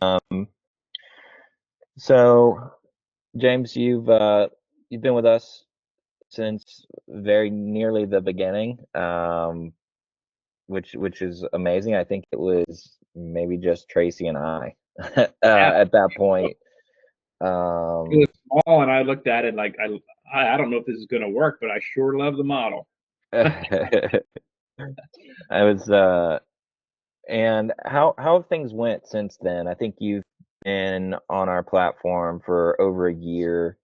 Um, so James, you've been with us since very nearly the beginning, which is amazing. I think it was maybe just Tracy and I Yeah, at that point. it was Um, small, and I looked at it like I don't know if this is going to work, but I sure love the model. I was and how have things went since then? I think you've been on our platform for over a year.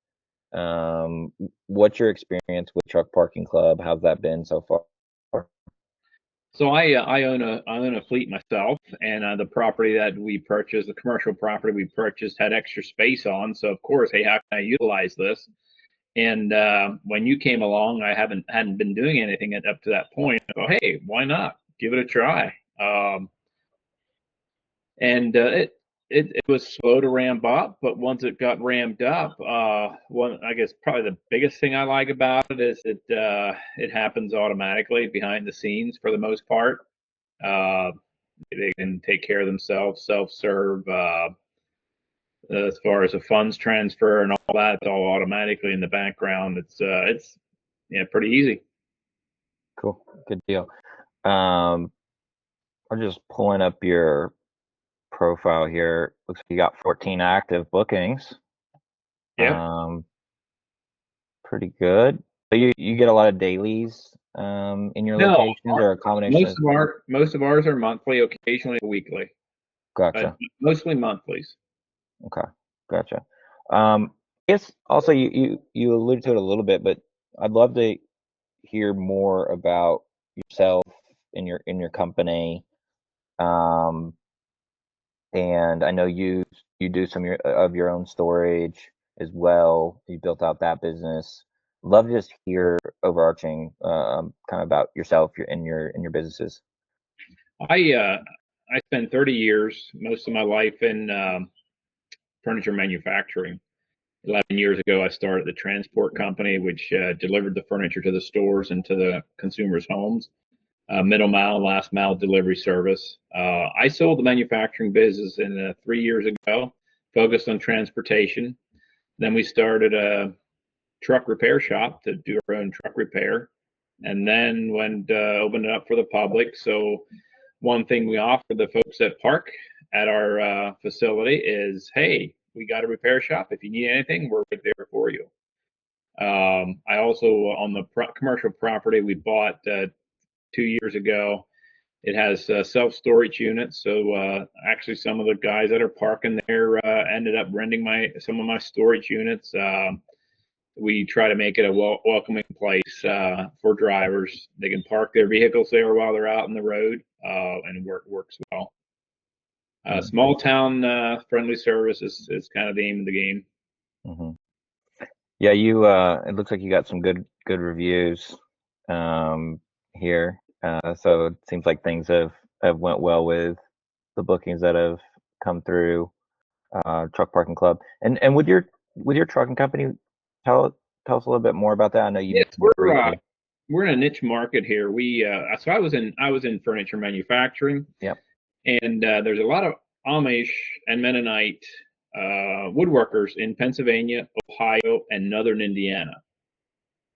What's your experience with Truck Parking Club? How's that been so far? So I own a fleet myself, and the property that we purchased, the commercial property we purchased, had extra space on. So of course, hey, how can I utilize this? And when you came along, I hadn't been doing anything up to that point. I thought, hey, why not give it a try? And it was slow to ramp up, but once it got ramped up, one I guess probably the biggest thing I like about it is it happens automatically behind the scenes for the most part. Uh, they can take care of themselves, self-serve. As far as the funds transfer and all that, it's all automatically in the background. It's yeah, pretty easy. Cool, good deal. Um, I'm just pulling up your profile here. Looks like you got 14 active bookings. Yeah. Um, Pretty good. So you get a lot of dailies in your No, locations, or a combination most of. of ours are monthly, occasionally weekly, but Gotcha. mostly monthlies. Okay, gotcha. I guess also you alluded to it a little bit, but I'd love to hear more about yourself in your company. Um, and I know you do some of your own storage as well. You built out that business. Love to just hear overarching kind of about yourself, your businesses. I spent 30 years, most of my life in furniture manufacturing. 11 years ago, I started the transport company, which delivered the furniture to the stores and to the consumers' homes. Middle mile, last mile delivery service. I sold the manufacturing business in 3 years ago, focused on transportation. Then we started a truck repair shop to do our own truck repair, and then went opened it up for the public. So one thing we offer the folks that park at our facility is, hey, we got a repair shop. If you need anything, we're right there for you. I also, on the commercial property we bought 2 years ago, it has self-storage units. So actually, some of the guys that are parking there ended up renting some of my storage units. We try to make it a welcoming place for drivers. They can park their vehicles there while they're out on the road, and works well. Small town friendly service is kind of the aim of the game. Mm-hmm. Yeah, it looks like you got some good reviews here. So it seems like things have went well with the bookings that have come through Truck Parking Club. And with your trucking company, tell tell us a little bit more about that. I know you Yes, mentioned it briefly. we're in a niche market here. We so I was in furniture manufacturing, Yep. and there's a lot of Amish and Mennonite woodworkers in Pennsylvania, Ohio, and northern Indiana.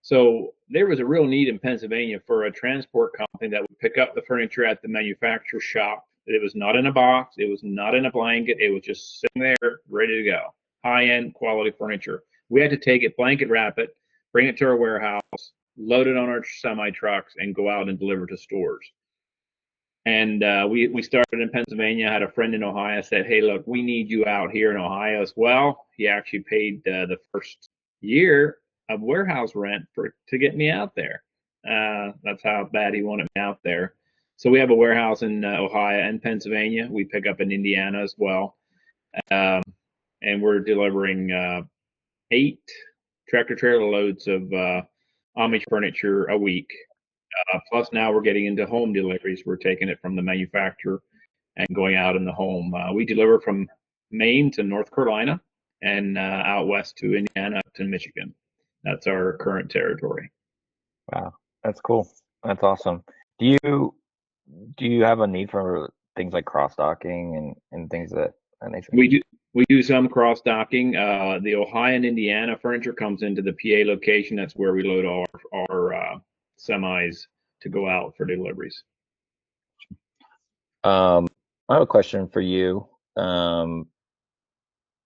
So there was a real need in Pennsylvania for a transport company that would pick up the furniture at the manufacturer's shop. It was not in a box, it was not in a blanket, it was just sitting there ready to go. High end quality furniture. We had to take it, blanket wrap it, bring it to our warehouse, load it on our semi trucks, and go out and deliver to stores. And we started in Pennsylvania. I had a friend in Ohio said, "Hey, look, we need you out here in Ohio as well." He actually paid the first year of warehouse rent to get me out there. That's how bad he wanted me out there. So we have a warehouse in Ohio and Pennsylvania. We pick up in Indiana as well, um, and we're delivering 8 tractor trailer loads of Amish furniture a week. Plus, now we're getting into home deliveries. We're taking it from the manufacturer and going out in the home. We deliver from Maine to North Carolina and out west to Indiana to Michigan. That's our current territory. Wow, that's cool. That's awesome. Do you have a need for things like cross docking and things that that nature? We do some cross docking. The Ohio and Indiana furniture comes into the PA location. That's where we load all our semis to go out for deliveries. I have a question for you. Um,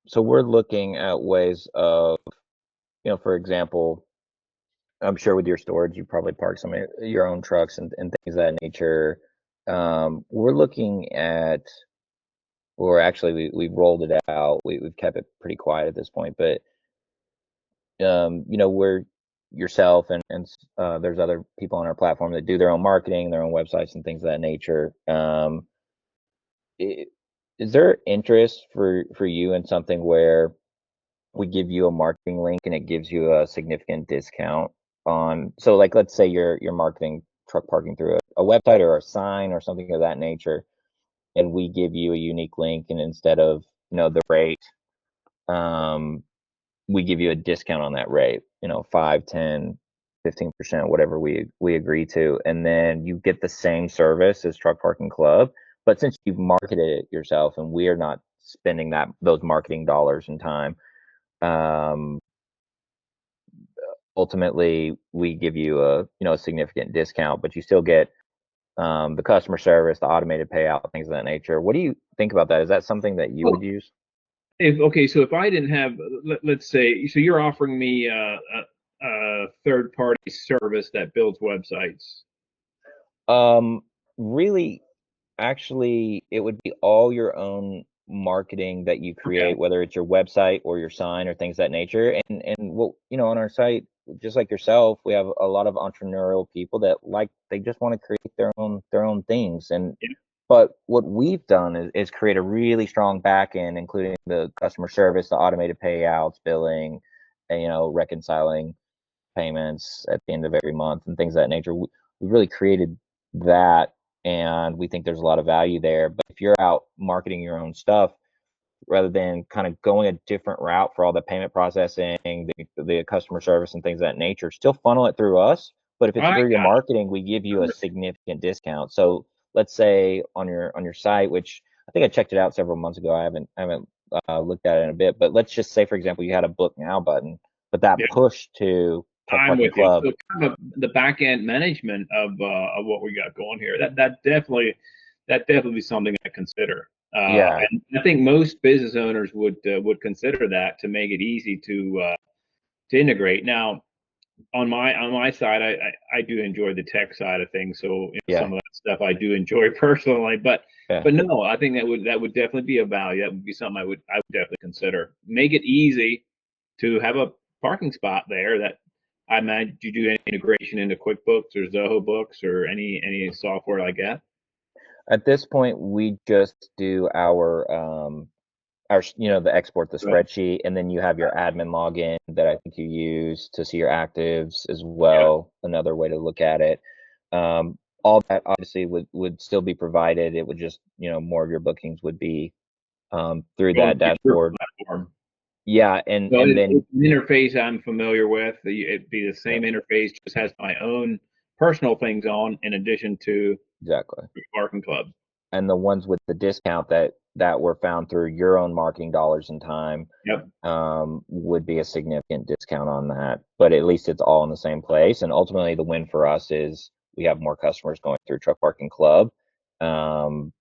so we're looking at ways of, for example, I'm sure with your storage, you probably park some of your own trucks and things of that nature. We're looking at, or actually we've rolled it out. We've kept it pretty quiet at this point, but where yourself and there's other people on our platform that do their own marketing, their own websites and things of that nature. I- is there interest for you in something where we give you a marketing link and it gives you a significant discount on, so like let's say you're marketing truck parking through a website or a sign or something of that nature, and we give you a unique link, and instead of the rate, um we give you a discount on that rate, 5, 10, 15%, whatever we agree to, and then you get the same service as Truck Parking Club. But since you've marketed it yourself and we are not spending those marketing dollars and time, um, ultimately we give you a significant discount, but you still get the customer service, the automated payout, things of that nature. What do you think about that? Is that something that you would Well, use? so if I didn't have, let's say, so you're offering me a third party service that builds websites. Um, Really, actually, it would be all your own marketing that you Okay. create, whether it's your website or your sign or things of that nature. And what, on our site, just like yourself, we have a lot of entrepreneurial people that they just want to create their own things. And Yeah. but what we've done is create a really strong back end, including the customer service, the automated payouts, billing, and reconciling payments at the end of every month and things of that nature. We really created that, and we think there's a lot of value there. But if you're out marketing your own stuff, rather than kind of going a different route for all the payment processing, the customer service and things of that nature, still funnel it through us. But if it's I through your got marketing, we give you a it. significant discount. So let's say on your site, which I think I checked it out several months ago. I haven't looked at it in a bit, but let's just say, for example, you had a book now button, but that Yeah, push to Truck I'm Parking with you. Club. So kind of the back end management of what we got going here. That definitely is something I consider. Yeah, And I think most business owners would consider that to make it easy to integrate. Now, on my side, I do enjoy the tech side of things. So yeah, some of that stuff I do enjoy personally. But yeah. but no, I think that would definitely be a value. That would be something I would definitely consider. Make it easy to have a parking spot there. That I imagine you do any integration into QuickBooks or Zoho Books or any software like that. At this point, we just do the export the But spreadsheet, and then you have your admin login that I think you use to see your actives as yeah, well. Another way to look at it. All that obviously would still be provided. It would just, more of your bookings would be through going that through your dashboard. platform. Yeah, and So and then it's an interface I'm familiar with. It'd be the yeah, same interface, just has my own personal things on in addition to exactly. the parking club. And the ones with the discount that were found through your own marketing dollars and time, Yep. would be a significant discount on that. But at least it's all in the same place. And ultimately, the win for us is we have more customers going through Truck Parking Club. And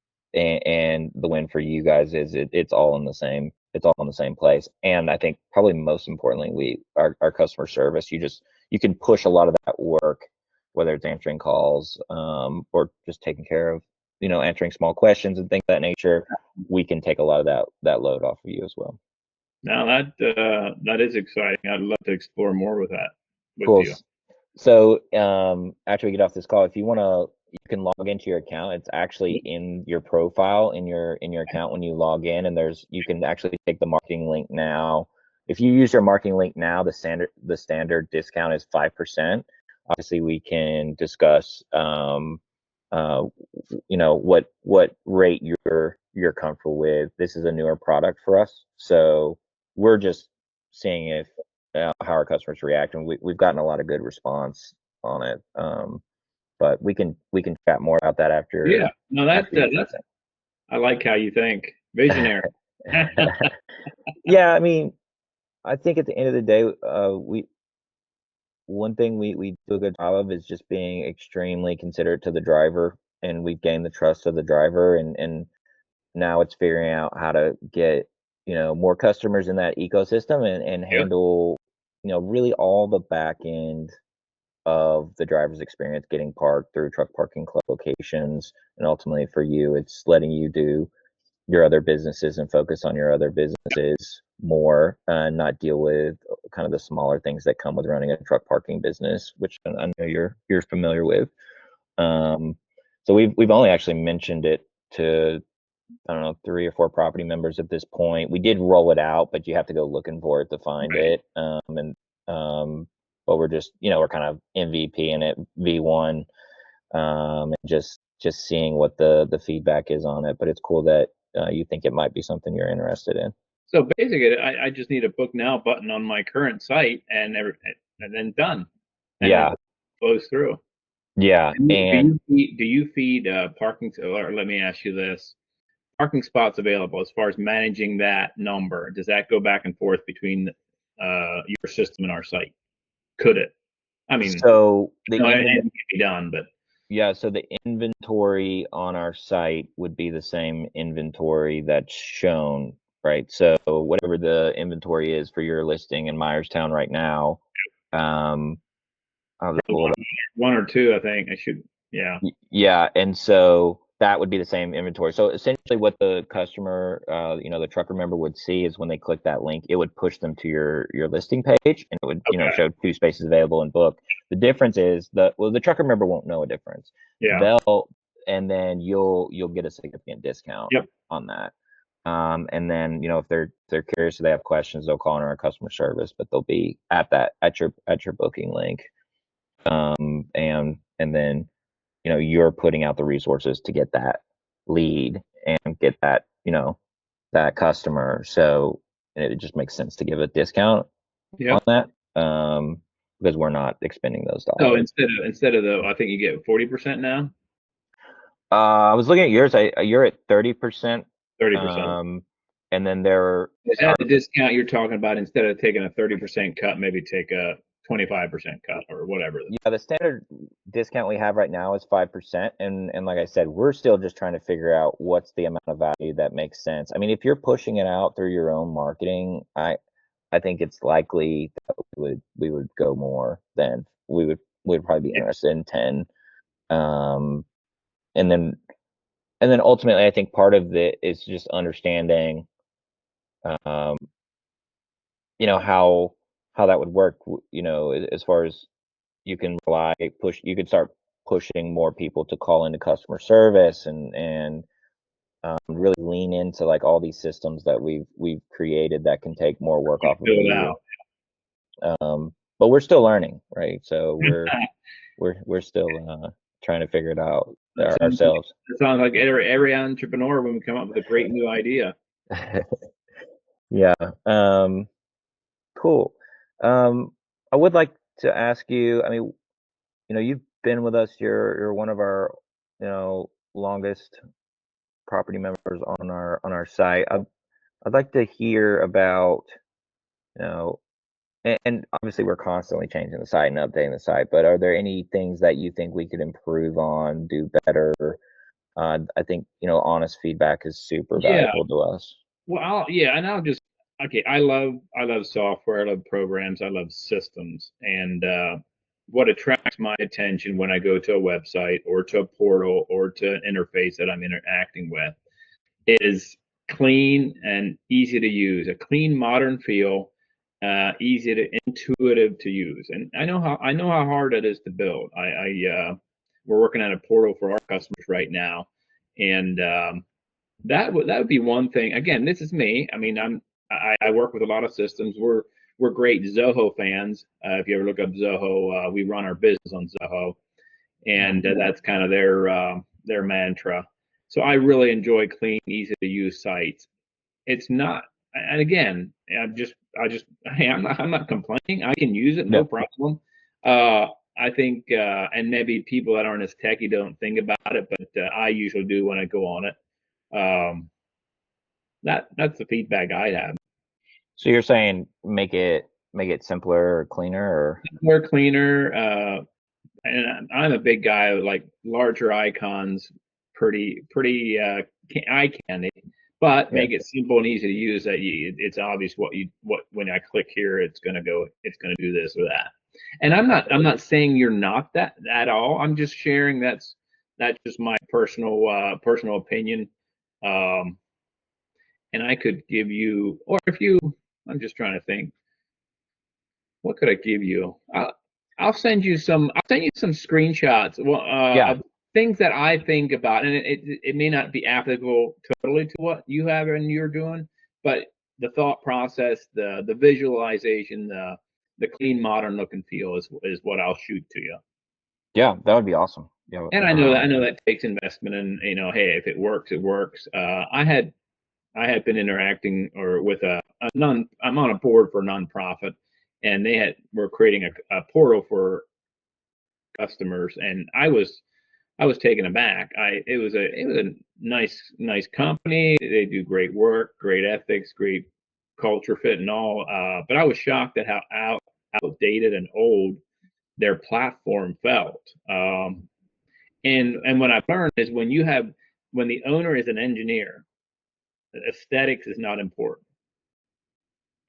the win for you guys is it's all in the same. It's all in the same place. And I think probably most importantly, our customer service. You can push a lot of that work, whether it's answering calls, or just taking care of, answering small questions and things of that nature. We can take a lot of that load off of you as well. Now that is exciting. I'd love to explore more with that with Cool. you. So after we get off this call, if you want to, you can log into your account. It's actually in your profile in your account when you log in, and you can actually take the marketing link now. If you use your marketing link now, the standard discount is 5%. Obviously, we can discuss uh, what rate you're comfortable with. This is a newer product for us, so we're just seeing if how our customers react, and we've gotten a lot of good response on it. But we can chat more about that Yeah. after No, after you check that's I like how you think. Visionary. it. Yeah, I mean, I think at the end of the day, we one thing we do a good job of is just being extremely considerate to the driver, and we've gained the trust of the driver, and now it's figuring out how to get, more customers in that ecosystem and Yep. handle, really all the back end of the driver's experience getting parked through truck parking club locations. And ultimately for you, it's letting you do your other businesses and focus on your other businesses more, and not deal with kind of the smaller things that come with running a truck parking business, which I know you're familiar with. Um, so we've only actually mentioned it to, I don't know, 3 or 4 property members at this point. We did roll it out, but you have to go looking for it to find Right. it. And but we're just, we're kind of MVP in it, V1, and just seeing what the feedback is on it. But it's cool that you think it might be something you're interested in. So basically, I just need a book now button on my current site, and then done, and it Yeah, flows through. yeah, and Do you feed parking? Or let me ask you this: parking spots available. As far as managing that number, does that go back and forth between your system and our site? Could it? I mean, so the no, inventory. anything can be done, but Yeah, so the inventory on our site would be the same inventory that's shown, right? So whatever the inventory is for your listing in Myerstown right now, um, I'll just pull it up. one or two, I think I should. Yeah. Yeah, and so that would be the same inventory. So essentially what the customer, the trucker member would see is when they click that link, it would push them to your listing page, and it would, Okay. show 2 spaces available in book. The difference is the trucker member won't know a difference. Yeah. They'll and then you'll get a significant discount Yep. on that. And then, if they're curious or they have questions, they'll call in our customer service, but they'll be at your booking link. And then you're putting out the resources to get that lead and get that customer. So it just makes sense to give a discount on Yep. that, because we're not expending those So dollars. instead of the, I think you get 40% now. I was looking at yours. You're at 30%, 30%. um, and then there Is that are. the discount you're talking about? Instead of taking a 30% cut, maybe take a 25% cut or whatever. Yeah, the standard discount we have right now is 5%, and like I said, we're still just trying to figure out what's the amount of value that makes sense. I mean, if you're pushing it out through your own marketing, I think it's likely that we would go more than we'd probably be Yeah. interested in 10. Um, and then ultimately, I think part of it is just understanding, um, how that would work. As far as you can you could start pushing more people to call into customer service, and really lean into like all these systems that we've created that can take more work off of Fill it you. out. But we're still learning, right? So we're still trying to figure it out That sounds like ourselves. that sounds like every entrepreneur when we come up with a great new idea. Yeah. Cool. Um, I would like to ask you. I mean, you've been with us. You're one of our, longest property members on our site. I'd like to hear about, you know, and obviously we're constantly changing the site and updating the site, but are there any things that you think we could improve on, do better? I think, honest feedback is super Yeah. valuable to us. Well, and I'll just okay. I love software. I love programs. I love systems. And what attracts my attention when I go to a website or to a portal or to an interface that I'm interacting with is clean and easy to use. A clean, modern feel, easy to intuitive to use. And I know how hard it is to build. We're working on a portal for our customers right now, and that would be one thing. Again, this is me. I mean, I work with a lot of systems. We're great Zoho fans. If you ever look up Zoho, we run our business on Zoho, and that's kind of their mantra. So I really enjoy clean, easy to use sites. It's not, and again, hey, I'm not complaining. I can use it, no Yeah. problem. I think, and maybe people that aren't as techy don't think about it, but I usually do when I go on it. Um, That's the feedback I have. So you're saying make it simpler or cleaner or More cleaner, and I'm a big guy with like larger icons, pretty eye candy, but yeah. make it simple and easy to use. That it's obvious what when I click here, it's gonna do this or that. And I'm not saying you're not that at all. I'm just sharing that's just my personal opinion. Um, and I could give you, or if you, I'm just trying to think, what could I give you? I'll send you some screenshots Yeah. of things that I think about, and it may not be applicable totally to what you have and you're doing, but the thought process, the visualization, the clean modern look and feel is what I'll shoot to you. Yeah, that would be awesome. Yeah. And I know that takes investment, and hey, if it works, it works. I had been interacting or with a non. I'm on a board for a nonprofit, and were creating a portal for customers, and I was taken aback. It was a nice company. They do great work, great ethics, great culture fit, and all. But I was shocked at how outdated and old their platform felt. And what I've learned is when the owner is an engineer, aesthetics is not important.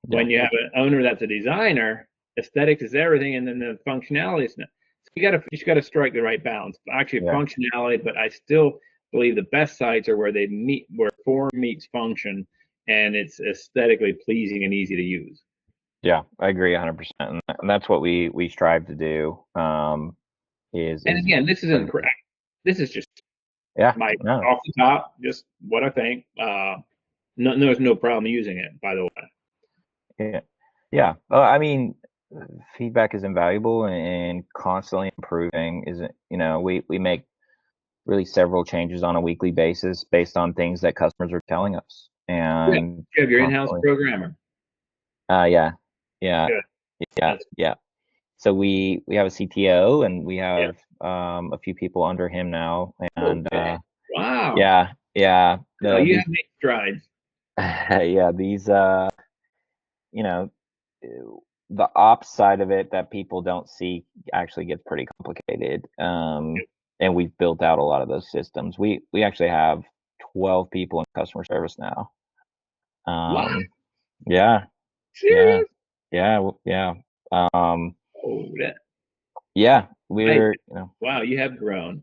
Yeah. When you have an owner that's a designer, aesthetics is everything, and then the functionality is not. So you just gotta strike the right balance. Actually, Yeah. functionality, but I still believe the best sites are where they meet, where form meets function, and it's aesthetically pleasing and easy to use. Yeah, I agree 100%. And that's what we strive to do. And Is again, this isn't bring, correct. This is just yeah, my no, off the top, just what I think. No, there's no problem using it, by the way. yeah, yeah. I mean, feedback is invaluable and constantly improving. Isn't we make really several changes on a weekly basis based on things that customers are telling us, Yeah, and you have your in-house constantly. programmer. Yeah, yeah, Good. yeah, That's yeah. So we have a CTO and we yeah. have a few people under him now, and Okay. Wow. yeah, yeah. No, you These have made strides. yeah, these you know, the ops side of it that people don't see actually gets pretty complicated. And we've built out a lot of those systems. We actually have 12 people in customer service now. What? Um, yeah, yeah, Serious? yeah. Um, Oh, that yeah, I wow, you have grown.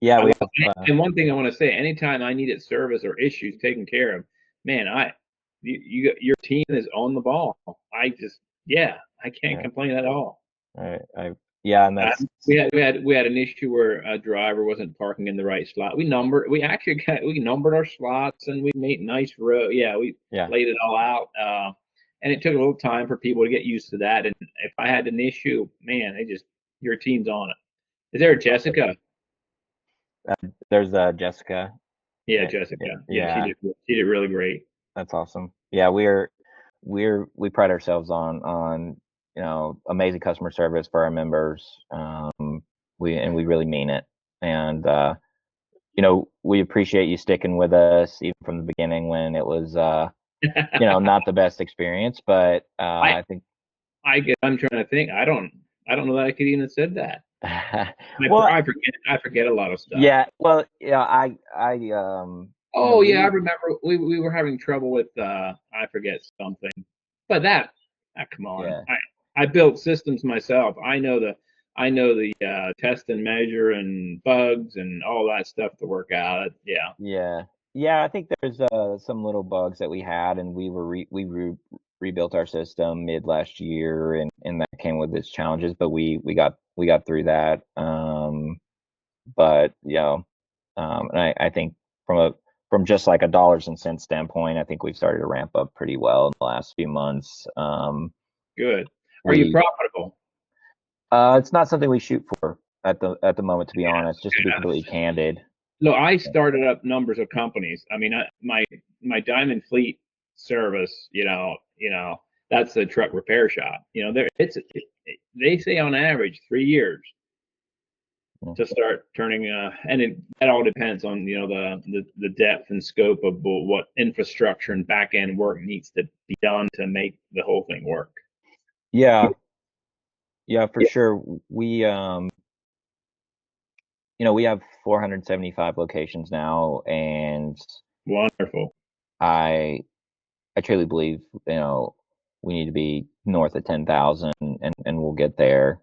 yeah, we have, And one thing I want to say, anytime I needed service or issues taken care of, man, your team is on the ball. Yeah, I can't yeah, complain at all. yeah, and that's, We had an issue where a driver wasn't parking in the right slot. We numbered our slots and we made nice row. Yeah, we yeah. laid it all out. And it took a little time for people to get used to that. And if I had an issue, man, your team's on it. Is there a Jessica? There's Jessica. Yeah, Yeah, Jessica. Yeah, yeah, she did really great. that's awesome. Yeah, we pride ourselves on amazing customer service for our members. We really mean it, and we appreciate you sticking with us even from the beginning when it was not the best experience, but I I think I'm trying to think. I don't know that I could even have said that. well, I forget a lot of stuff. yeah, well, yeah, I Oh yeah, I we remember we were having trouble with I forget something. But come on. yeah. I built systems myself. I know the test and measure and bugs and all that stuff to work out. Yeah. Yeah. Yeah, I think there's some little bugs that we had, and we rebuilt our system mid last year, and that came with its challenges, but we got through that. But and I think from just like a dollars and cents standpoint, I think we've started to ramp up pretty well in the last few months. Good. Are you We profitable? It's not something we shoot for at the moment, to be honest, just to be Yeah. completely candid. No, I started up numbers of companies. I mean, my Diamond Fleet service, that's a truck repair shop. They say on average 3 years. to start turning, and that all depends on, the depth and scope of what infrastructure and back end work needs to be done to make the whole thing work. Yeah, yeah, for sure. We have 475 locations now, and Wonderful. I I truly believe, we need to be north of 10,000, and we'll get there.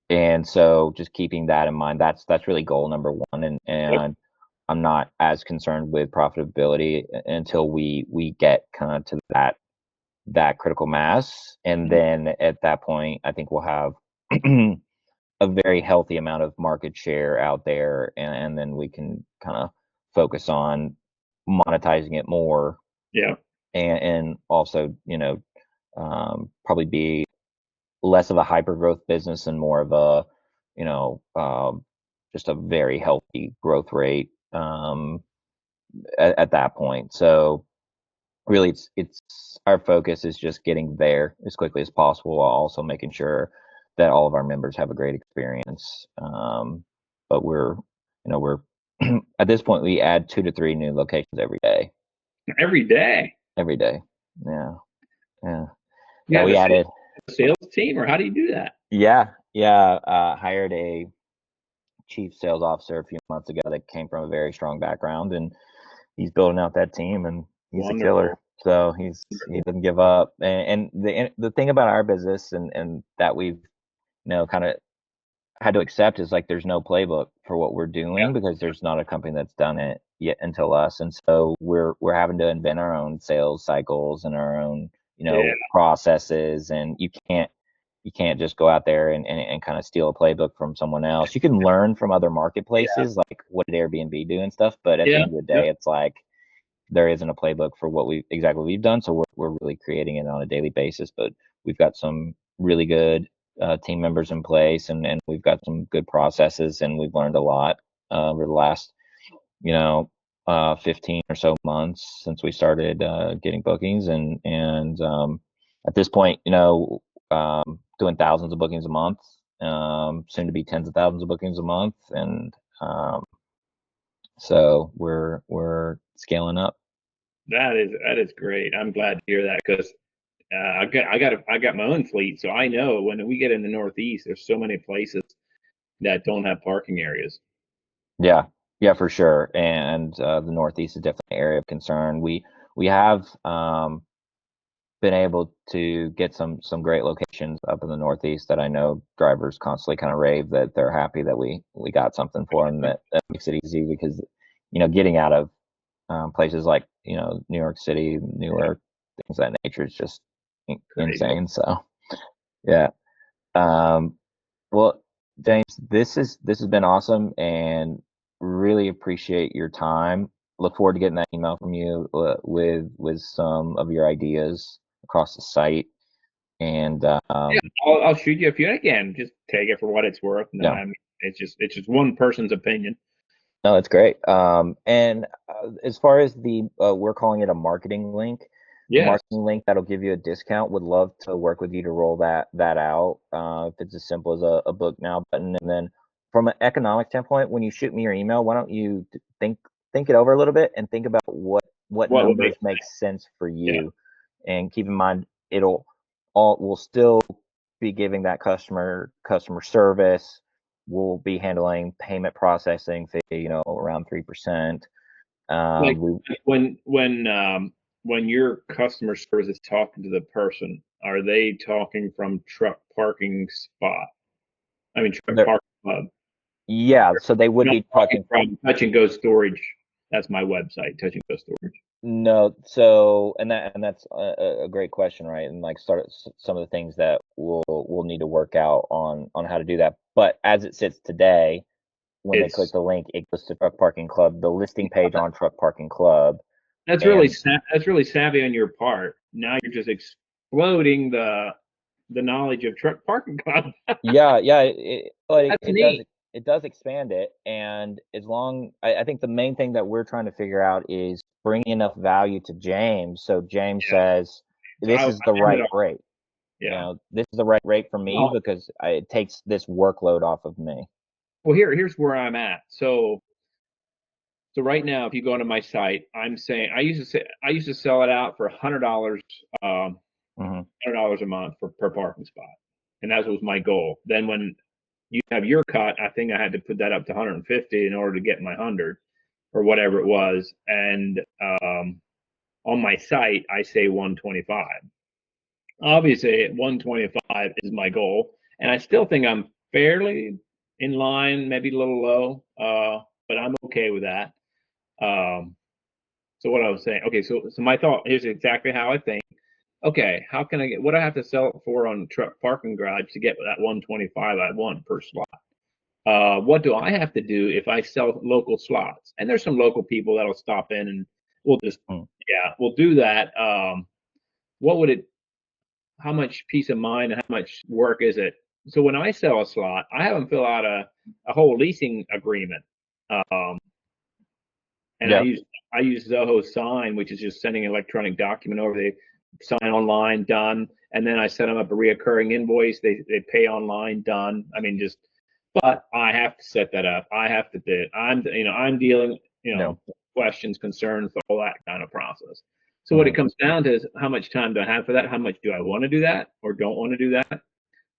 And so just keeping that in mind, that's really goal number one. Yep. And I'm not as concerned with profitability until we get kind of to that critical mass. And Mhm. then at that point, I think we'll have a very healthy amount of market share out there, and then we can kind of focus on monetizing it more, Yeah. and also, probably be less of a hyper growth business and more of a, you know, just a very healthy growth rate, at that point. So really, it's our focus is just getting there as quickly as possible, while also making sure that all of our members have a great experience. But we're at this point, we add 2 to 3 new locations every day. Every day. Every day. Yeah. Yeah. You Yeah. have We added. a sales team, or how do you do that? Yeah. Yeah. Hired a chief sales officer a few months ago that came from a very strong background, and he's building out that team, and he's a killer. Wonderful. So he doesn't give up. And the thing about our business, and that we've, kind of had to accept, is like there's no playbook for what we're Yeah. doing, because there's not a company that's done it yet until us. And so we're having to invent our own sales cycles and our own, Yeah. processes. And you can't just go out there and kind of steal a playbook from someone else. You can learn from other Yeah. marketplaces, like what did Airbnb do and stuff, but at the Yeah. end of the Yep. day, it's like there isn't a playbook for what we've done. So we're really creating it on a daily basis. But we've got some really good team members in place, and we've got some good processes, and we've learned a lot over the last, you know 15 or so months since we started getting bookings. And at this point, doing thousands of bookings a month, soon to be tens of thousands of bookings a month. And so we're scaling up. That is great. I'm glad to hear that, because I got my own fleet, so I know when we get in the Northeast, there's so many places that don't have parking areas. Yeah, yeah, for sure. And the Northeast is definitely an area of concern. We have been able to get some great locations up in the Northeast that I know drivers constantly kind of rave that they're happy that we got something for them, that makes it easy, because getting out of places like, New York City, Yeah, Newark, things of that nature is just crazy. insane. So yeah. Um, well, James, this has been awesome, and really appreciate your time. Look forward to getting that email from you, with some of your ideas across the site. And Yeah, I'll shoot you a few. Again, just take it for what it's worth. No, yeah, I mean, it's just one person's opinion. no, that's great. And as far as we're calling it a marketing link. The Yes. marketing link that'll give you a discount. Would love to work with you to roll that out. If it's as simple as a book now button. And then from an economic standpoint, when you shoot me your email, why don't you think it over a little bit, and think about what What would numbers make make sense for Yeah. you. And keep in mind, we'll still be giving that customer service. We'll be handling payment processing fee, around 3%. Like, We when your customer service is talking to the person, are they talking from truck parking spot? I mean, truck there parking club. Yeah, so they would Not be talking talking from. from Touch and Go Storage. That's my website, Touch and Go Storage. No, so, and that's a great question, right? And like, start some of the things that we'll need to work out on how to do that. But as it sits today, when they click It's the link, it goes to Truck Parking Club, the listing page on Truck Parking Club. And that's really savvy on your part. Now you're just exploding the knowledge of truck parking club. yeah, yeah, but That's neat. it does expand it. And I think the main thing that we're trying to figure out is bringing enough value to James, so James Yeah. says So this is the I end it right all. rate. Yeah. This is the right rate for me, Well, because it takes this workload off of me. Well, here's where I'm at. So right now, if you go onto my site, I'm saying I used to sell it out for $100, Hmm. $100 a month per parking spot, and that was my goal. Then when you have your cut, I think I had to put that up to 150 in order to get my 100 or whatever it was. And on my site, I say 125. Obviously, 125 is my goal, and I still think I'm fairly in line, maybe a little low, but I'm okay with that. Um, so what I was saying, okay, so my thought here's exactly how I think. Okay, how can I get what I have to sell it for on truck parking garage to get that 125 I want per slot? What do I have to do if I sell local slots? And there's some local people that'll stop in and we'll just, yeah, we'll do that. What would it, how much peace of mind and how much work is it? So when I sell a slot, I have them fill out a whole leasing agreement. Um, and Yeah. I use Zoho Sign, which is just sending an electronic document over. They sign online, done, and then I set them up a reoccurring invoice. They pay online, done. I mean, just but I have to set that up. I have to do it. I'm dealing No. questions, concerns, all that kind of process. So what Hmm. it comes down to is how much time do I have for that? How much do I want to do that or don't want to do that?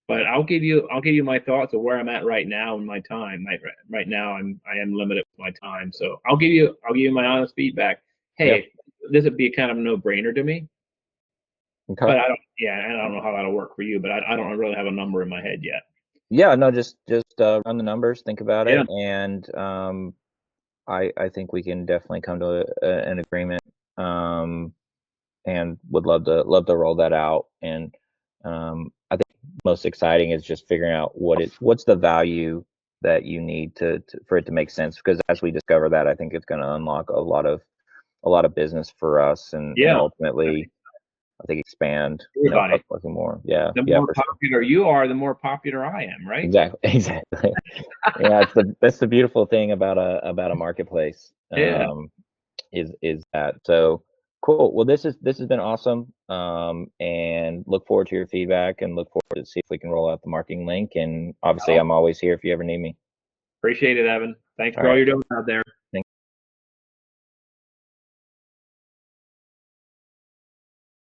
But I'll give you my thoughts of where I'm at right now in my time. Right now I am limited with my time. So I'll give you my honest feedback. Yeah. Hey, this would be kind of a no-brainer to me. Okay. But I don't yeah, I don't know how that'll work for you, but I don't really have a number in my head yet. Yeah, no, just run the numbers, think about Yeah. it, and I think we can definitely come to an agreement, and would love to roll that out. And I think most exciting is just figuring out what's the value that you need for it to make sense. Because as we discover that, I think it's going to unlock a lot of business for us, and Yeah. ultimately, I think expand, Everybody. us working more. Yeah, The yeah, more for sure. popular you are, the more popular I am, right? Exactly, exactly. Yeah, that's the beautiful thing about a marketplace, Yeah. is that. So cool. Well, this has been awesome. And look forward to your feedback, and look forward to see if we can roll out the marketing link. And obviously, Well, I'm always here if you ever need me. appreciate it, Evan. Thanks All for all right. you're doing out there.